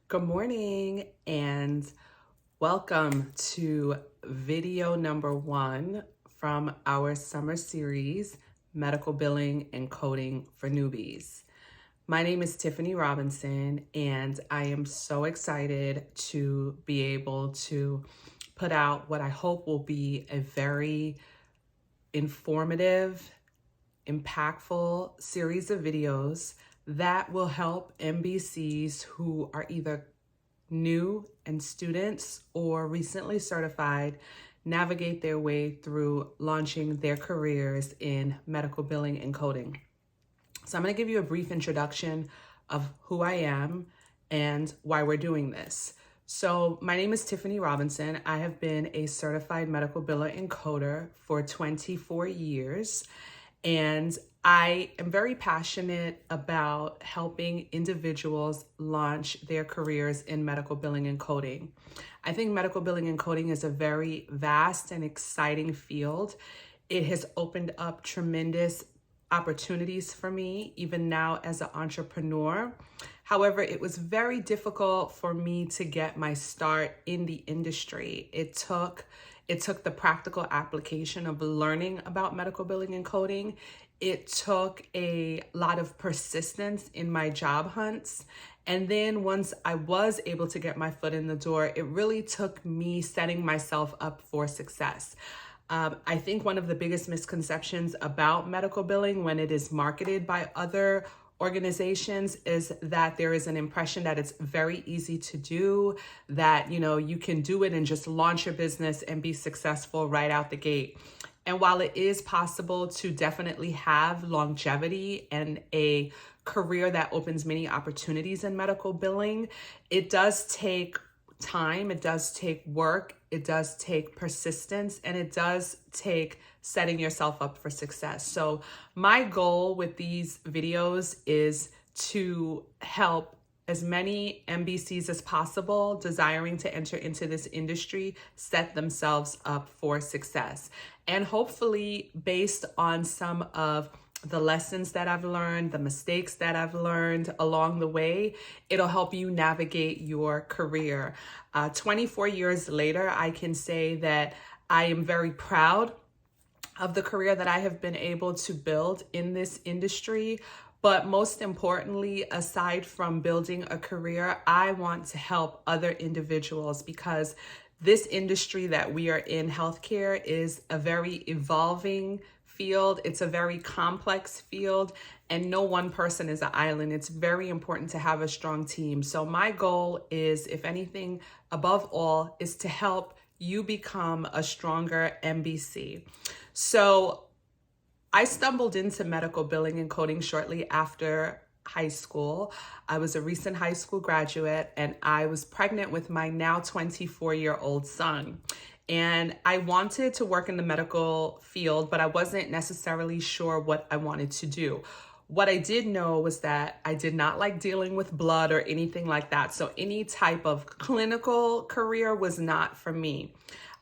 Good morning and welcome to video number 1 from our summer series, Medical Billing and Coding for Newbies. My name is Tiffany Robinson and I am so excited to be able to put out what I hope will be a very informative, impactful series of videos that will help MBCs who are either new and students or recently certified navigate their way through launching their careers in medical billing and coding. So I'm going to give you a brief introduction of who I am and why we're doing this. So my name is Tiffany Robinson. I have been a certified medical biller and coder for 24 years. And I am very passionate about helping individuals launch their careers in medical billing and coding. I think medical billing and coding is a very vast and exciting field. It has opened up tremendous opportunities for me, even now as an entrepreneur. However, it was very difficult for me to get my start in the industry. It took the practical application of learning about medical billing and coding. It took a lot of persistence in my job hunts. And then once I was able to get my foot in the door, it really took me setting myself up for success. I think one of the biggest misconceptions about medical billing when it is marketed by other organizations is that there is an impression that it's very easy to do, that, you can do it and just launch your business and be successful right out the gate. And while it is possible to definitely have longevity and a career that opens many opportunities in medical billing, it does take time, it does take work, it does take persistence, and it does take setting yourself up for success. So my goal with these videos is to help as many MBCs as possible desiring to enter into this industry set themselves up for success. And hopefully, based on some of the lessons that I've learned, the mistakes that I've learned along the way, it'll help you navigate your career. 24 years later, I can say that I am very proud of the career that I have been able to build in this industry. But most importantly, aside from building a career, I want to help other individuals because this industry that we are in, healthcare, is a very evolving field. It's a very complex field, and no one person is an island. It's very important to have a strong team. So my goal is, if anything, above all, is to help you become a stronger MBC. So I stumbled into medical billing and coding shortly after high school. I was a recent high school graduate and I was pregnant with my now 24-year-old son. And I wanted to work in the medical field, but I wasn't necessarily sure what I wanted to do. What I did know was that I did not like dealing with blood or anything like that. So any type of clinical career was not for me.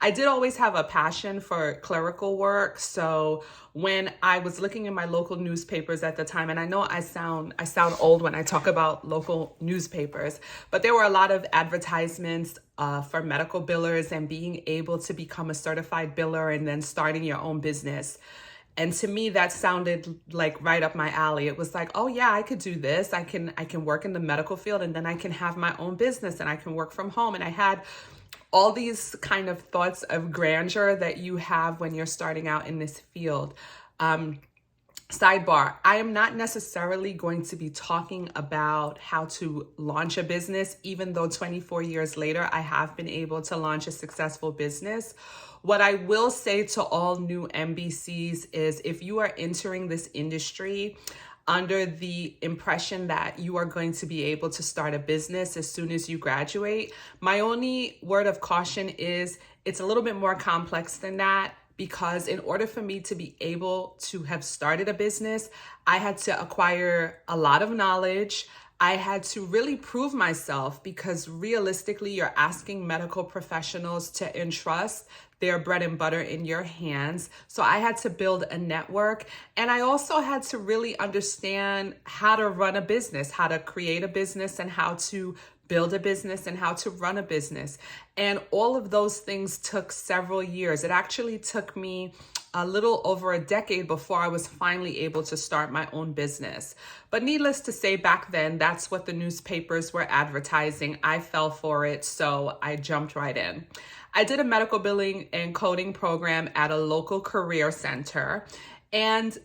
I did always have a passion for clerical work. So when I was looking in my local newspapers at the time, and I know I sound old when I talk about local newspapers, but there were a lot of advertisements for medical billers and being able to become a certified biller and then starting your own business. And to me, that sounded like right up my alley. It was like, oh yeah, I could do this. I can work in the medical field and then I can have my own business and I can work from home. And I had all these kind of thoughts of grandeur that you have when you're starting out in this field. Sidebar, I am not necessarily going to be talking about how to launch a business, even though 24 years later, I have been able to launch a successful business. What I will say to all new MBCs is, if you are entering this industry under the impression that you are going to be able to start a business as soon as you graduate, my only word of caution is it's a little bit more complex than that, because in order for me to be able to have started a business, I had to acquire a lot of knowledge. I had to really prove myself, because realistically, you're asking medical professionals to entrust their bread and butter in your hands. So I had to build a network, and I also had to really understand how to run a business, how to create a business, and how to build a business and how to run a business. And all of those things took several years. It actually took me a little over a decade before I was finally able to start my own business. But needless to say, back then, that's what the newspapers were advertising. I fell for it, so I jumped right in. I did a medical billing and coding program at a local career center. And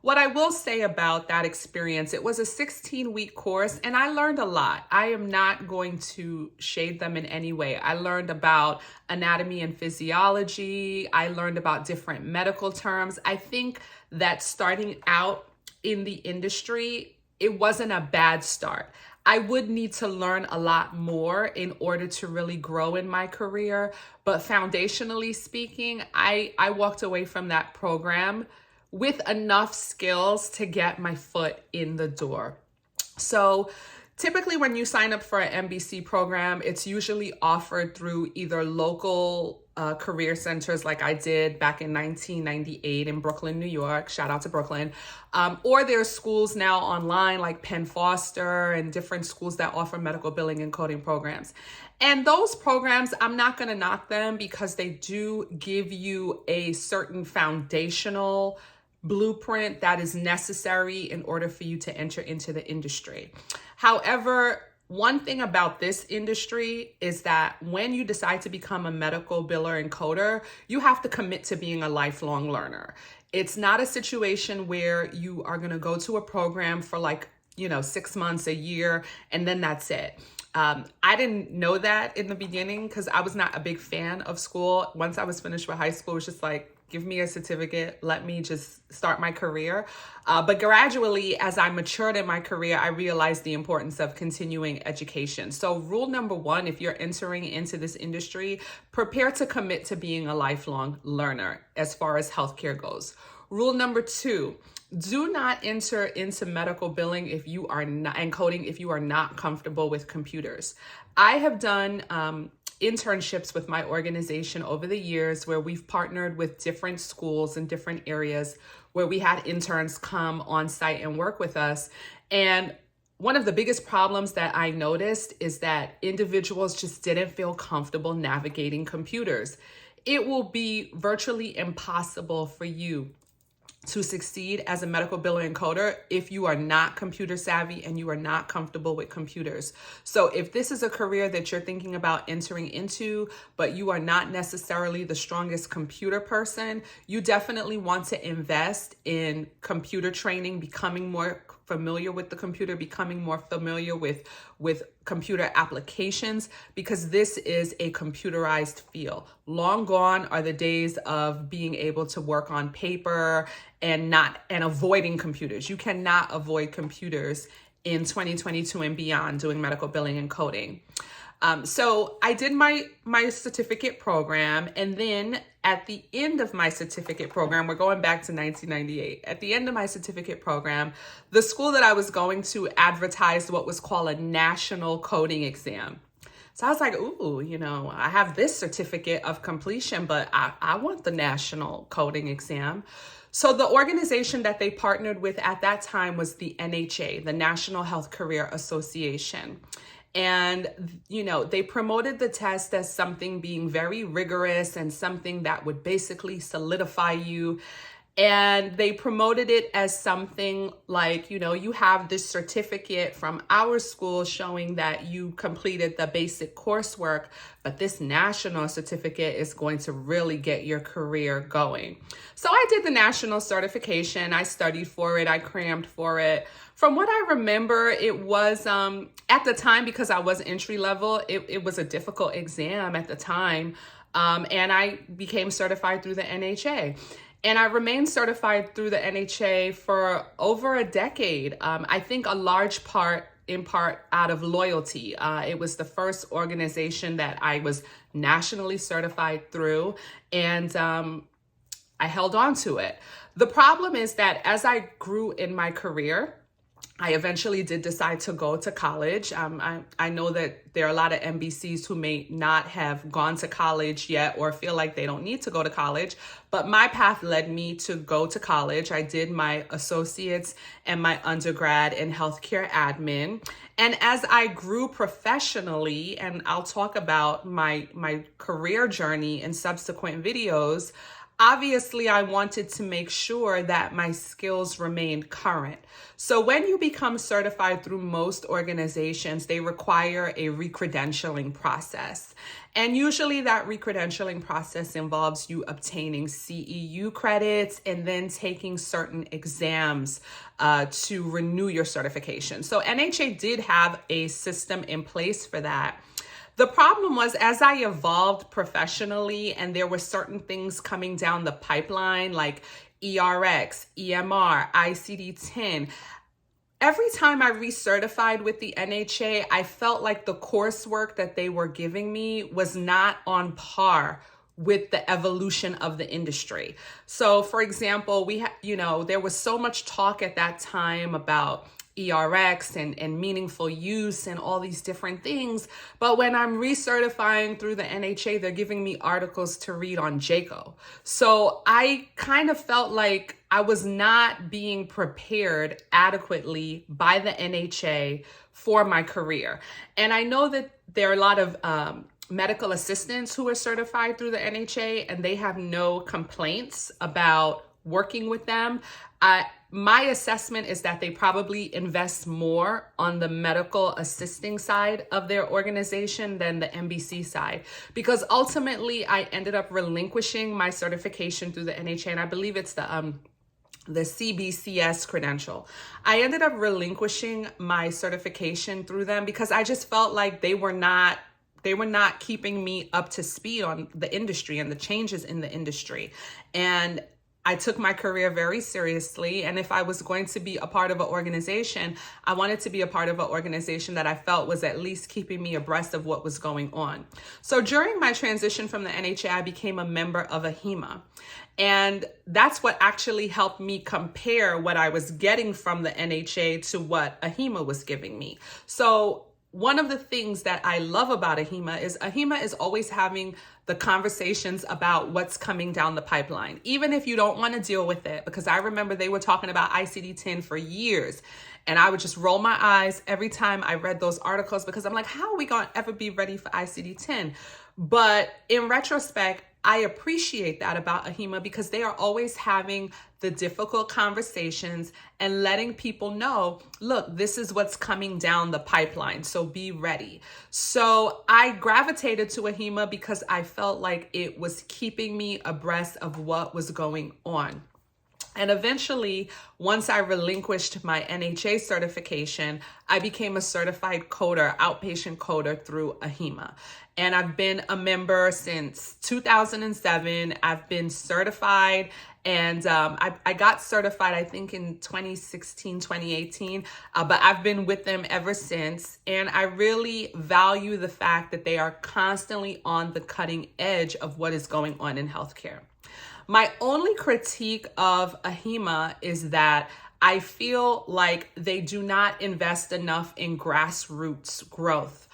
what I will say about that experience, it was a 16-week course, and I learned a lot. I am not going to shade them in any way. I learned about anatomy and physiology. I learned about different medical terms. I think that starting out in the industry, it wasn't a bad start. I would need to learn a lot more in order to really grow in my career. But foundationally speaking, I walked away from that program with enough skills to get my foot in the door. So typically when you sign up for an MBC program, it's usually offered through either local career centers like I did back in 1998 in Brooklyn, New York. Shout out to Brooklyn. Or there's schools now online like Penn Foster and different schools that offer medical billing and coding programs. And those programs, I'm not going to knock them because they do give you a certain foundational blueprint that is necessary in order for you to enter into the industry. However, one thing about this industry is that when you decide to become a medical biller and coder, you have to commit to being a lifelong learner. It's not a situation where you are going to go to a program for 6 months, a year, and then that's it. I didn't know that in the beginning because I was not a big fan of school. Once I was finished with high school, it was just like, give me a certificate, let me just start my career. But gradually, as I matured in my career, I realized the importance of continuing education. So rule number one, if you're entering into this industry, prepare to commit to being a lifelong learner as far as healthcare goes. Rule number two, do not enter into medical billing if you are not, and coding if you are not comfortable with computers. I have done internships with my organization over the years where we've partnered with different schools in different areas where we had interns come on site and work with us. And one of the biggest problems that I noticed is that individuals just didn't feel comfortable navigating computers. It will be virtually impossible for you to succeed as a medical biller and coder if you are not computer savvy and you are not comfortable with computers. So if this is a career that you're thinking about entering into, but you are not necessarily the strongest computer person, you definitely want to invest in computer training, becoming more familiar with the computer, becoming more familiar with computer applications, because this is a computerized field. Long gone are the days of being able to work on paper and avoiding computers. You cannot avoid computers in 2022 and beyond doing medical billing and coding. So I did my certificate program, and then at the end of my certificate program, we're going back to 1998. At the end of my certificate program, the school that I was going to advertised what was called a national coding exam. So I was like, ooh, I have this certificate of completion, but I want the national coding exam. So the organization that they partnered with at that time was the NHA, the National Health Career Association. And, they promoted the test as something being very rigorous and something that would basically solidify you. And they promoted it as something like, you have this certificate from our school showing that you completed the basic coursework, but this national certificate is going to really get your career going. So I did the national certification. I studied for it. I crammed for it. From what I remember, it was, at the time, because I was entry level, it was a difficult exam at the time. And I became certified through the NHA. And I remained certified through the NHA for over a decade. I think a large part, in part, out of loyalty. It was the first organization that I was nationally certified through, and I held on to it. The problem is that as I grew in my career, I eventually did decide to go to college. I know that there are a lot of MBCs who may not have gone to college yet or feel like they don't need to go to college, but my path led me to go to college. I did my associates and my undergrad in healthcare admin. And as I grew professionally, and I'll talk about my career journey in subsequent videos, obviously, I wanted to make sure that my skills remained current. So when you become certified through most organizations, they require a recredentialing process. And usually that recredentialing process involves you obtaining CEU credits and then taking certain exams to renew your certification. So NHA did have a system in place for that. The problem was, as I evolved professionally and there were certain things coming down the pipeline like ERX, EMR, ICD-10, every time I recertified with the NHA, I felt like the coursework that they were giving me was not on par with the evolution of the industry. So for example, there was so much talk at that time about ERX and meaningful use and all these different things. But when I'm recertifying through the NHA, they're giving me articles to read on JACO. So I kind of felt like I was not being prepared adequately by the NHA for my career. And I know that there are a lot of medical assistants who are certified through the NHA and they have no complaints about working with them. My assessment is that they probably invest more on the medical assisting side of their organization than the MBC side, because ultimately I ended up relinquishing my certification through the NHA, and I believe it's the CBCS credential. I ended up relinquishing my certification through them because I just felt like they were not keeping me up to speed on the industry and the changes in the industry. And I took my career very seriously. And if I was going to be a part of an organization, I wanted to be a part of an organization that I felt was at least keeping me abreast of what was going on. So during my transition from the NHA, I became a member of AHIMA. And that's what actually helped me compare what I was getting from the NHA to what AHIMA was giving me. So one of the things that I love about AHIMA is always having the conversations about what's coming down the pipeline, even if you don't want to deal with it. Because I remember they were talking about ICD-10 for years, and I would just roll my eyes every time I read those articles because I'm like, how are we going to ever be ready for ICD-10? But in retrospect, I appreciate that about AHIMA because they are always having the difficult conversations and letting people know, look, this is what's coming down the pipeline, so be ready. So I gravitated to AHIMA because I felt like it was keeping me abreast of what was going on. And eventually, once I relinquished my NHA certification, I became a certified coder, outpatient coder through AHIMA. And I've been a member since 2007. I've been certified, and I got certified, I think, in 2016, 2018, but I've been with them ever since. And I really value the fact that they are constantly on the cutting edge of what is going on in healthcare. My only critique of AHIMA is that I feel like they do not invest enough in grassroots growth.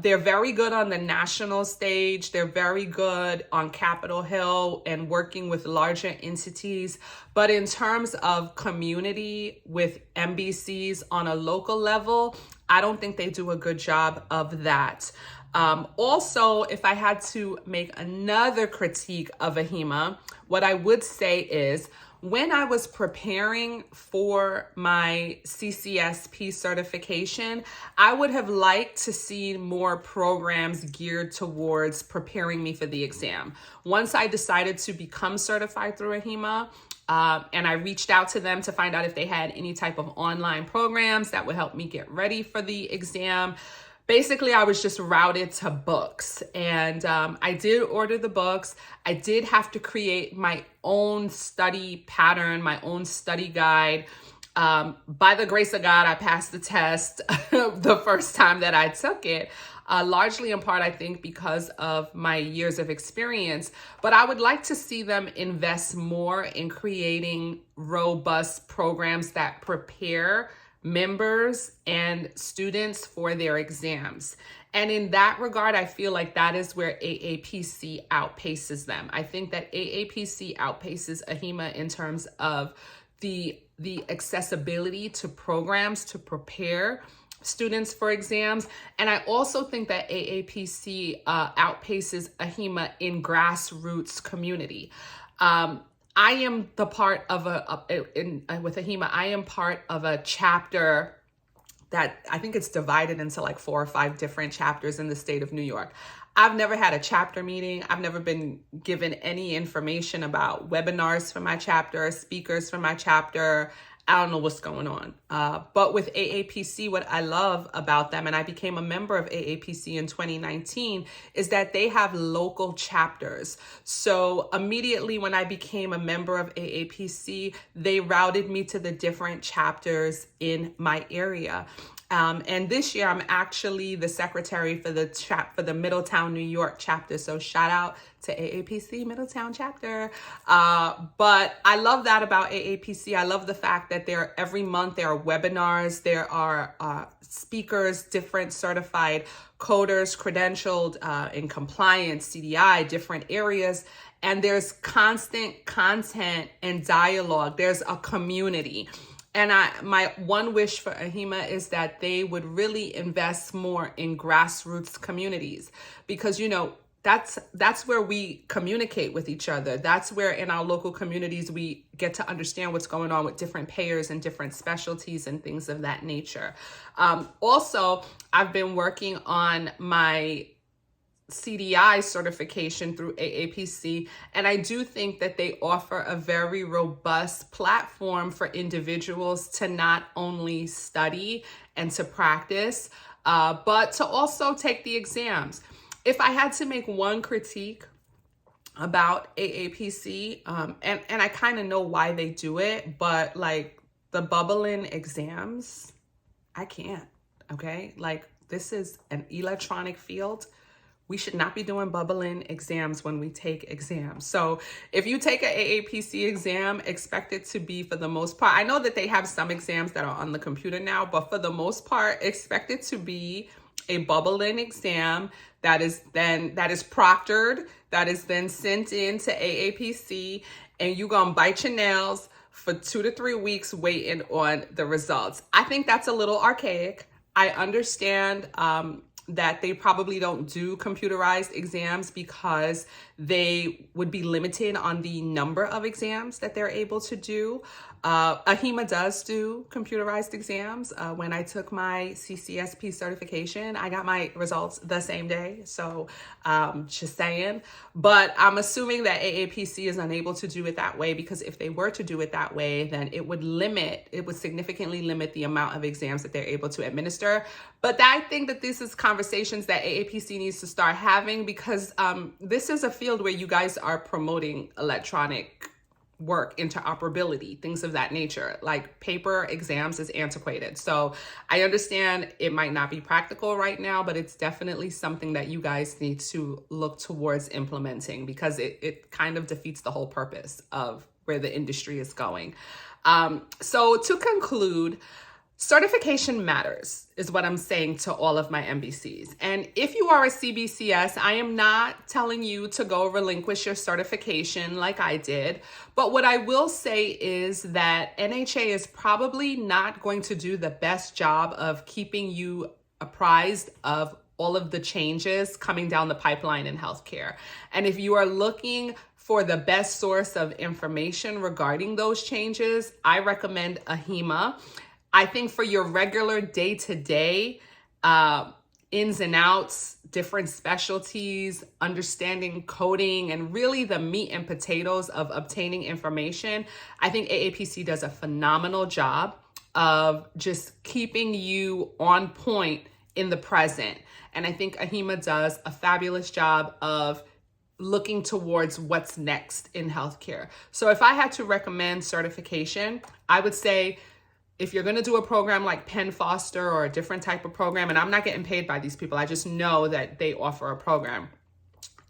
They're very good on the national stage. They're very good on Capitol Hill and working with larger entities. But in terms of community with MBCs on a local level, I don't think they do a good job of that. Also, if I had to make another critique of AHIMA, what I would say is when I was preparing for my CCSP certification, I would have liked to see more programs geared towards preparing me for the exam. Once I decided to become certified through AHIMA, and I reached out to them to find out if they had any type of online programs that would help me get ready for the exam. Basically, I was just routed to books, and I did order the books. I did have to create my own study pattern, my own study guide. By the grace of God, I passed the test the first time that I took it, largely in part, I think, because of my years of experience. But I would like to see them invest more in creating robust programs that prepare members and students for their exams. And in that regard, I feel like that is where AAPC outpaces them. I think that AAPC outpaces AHIMA in terms of the accessibility to programs to prepare students for exams. And I also think that AAPC outpaces AHIMA in grassroots community. I am the part of with AHIMA, I am part of a chapter that I think it's divided into like 4 or 5 different chapters in the state of New York. I've never had a chapter meeting. I've never been given any information about webinars for my chapter, speakers for my chapter. I don't know what's going on. But with AAPC, what I love about them, and I became a member of AAPC in 2019, is that they have local chapters. So immediately when I became a member of AAPC, they routed me to the different chapters in my area. And this year, I'm actually the secretary for the Middletown, New York chapter. So shout out to AAPC Middletown chapter. But I love that about AAPC. I love the fact that every month there are webinars, there are speakers, different certified coders, credentialed in compliance, CDI, different areas. And there's constant content and dialogue. There's a community. And my one wish for AHIMA is that they would really invest more in grassroots communities, because, you know, that's where we communicate with each other. That's where in our local communities, we get to understand what's going on with different payers and different specialties and things of that nature. Also, I've been working on my CDI certification through AAPC, and I do think that they offer a very robust platform for individuals to not only study and to practice, but to also take the exams. If I had to make one critique about AAPC, and I kind of know why they do it, but like the bubbling exams, I can't, okay? Like, this is an electronic field. We should not be doing bubbling exams when we take exams. So if you take an AAPC exam, expect it to be, for the most part, I know that they have some exams that are on the computer now, but for the most part, expect it to be a bubbling exam that is proctored, that is then sent in to AAPC, and you're gonna bite your nails for 2 to 3 weeks waiting on the results. I think that's a little archaic. I understand that they probably don't do computerized exams because they would be limited on the number of exams that they're able to do. AHIMA does do computerized exams. When I took my CCSP certification, I got my results the same day. So just saying. But I'm assuming that AAPC is unable to do it that way, because if they were to do it that way, then it would significantly limit the amount of exams that they're able to administer. But I think that this is conversations that AAPC needs to start having, because this is a field where you guys are promoting electronic work, interoperability, things of that nature. Like, paper exams is antiquated. So I understand it might not be practical right now, but it's definitely something that you guys need to look towards implementing, because it kind of defeats the whole purpose of where the industry is going. So to conclude, certification matters is what I'm saying to all of my MBCs. And if you are a CBCS, I am not telling you to go relinquish your certification like I did. But what I will say is that NHA is probably not going to do the best job of keeping you apprised of all of the changes coming down the pipeline in healthcare. And if you are looking for the best source of information regarding those changes, I recommend AHIMA. I think for your regular day-to-day ins and outs, different specialties, understanding coding, and really the meat and potatoes of obtaining information, I think AAPC does a phenomenal job of just keeping you on point in the present. And I think AHIMA does a fabulous job of looking towards what's next in healthcare. So if I had to recommend certification, I would say, if you're going to do a program like Penn Foster or a different type of program, and I'm not getting paid by these people, I just know that they offer a program,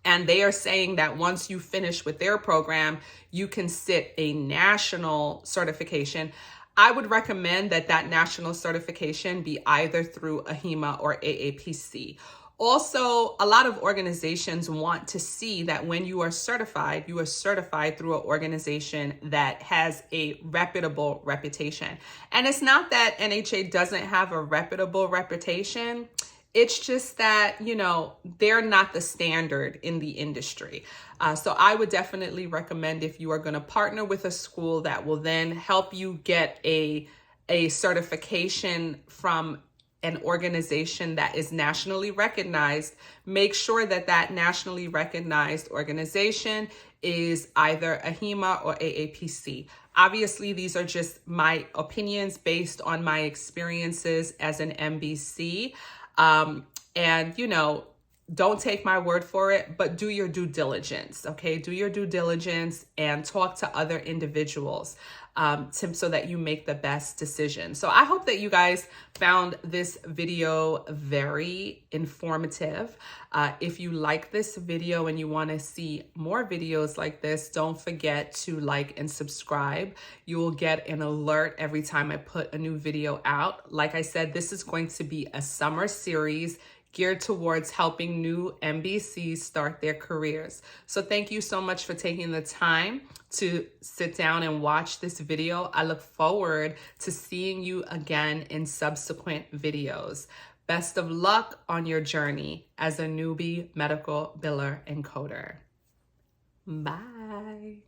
and they are saying that once you finish with their program, you can sit a national certification, I would recommend that national certification be either through AHIMA or AAPC. Also, a lot of organizations want to see that when you are certified through an organization that has a reputable reputation. And it's not that NHA doesn't have a reputable reputation. It's just that, they're not the standard in the industry. So I would definitely recommend, if you are going to partner with a school that will then help you get a certification from an organization that is nationally recognized, make sure that nationally recognized organization is either AHIMA or AAPC. Obviously, these are just my opinions based on my experiences as an MBC. And, don't take my word for it, but do your due diligence, okay? Do your due diligence and talk to other individuals so that you make the best decision. So I hope that you guys found this video very informative. If you like this video and you want to see more videos like this, don't forget to like and subscribe. You will get an alert every time I put a new video out. Like I said, this is going to be a summer series geared towards helping new MBCs start their careers. So thank you so much for taking the time to sit down and watch this video. I look forward to seeing you again in subsequent videos. Best of luck on your journey as a newbie medical biller encoder. Bye.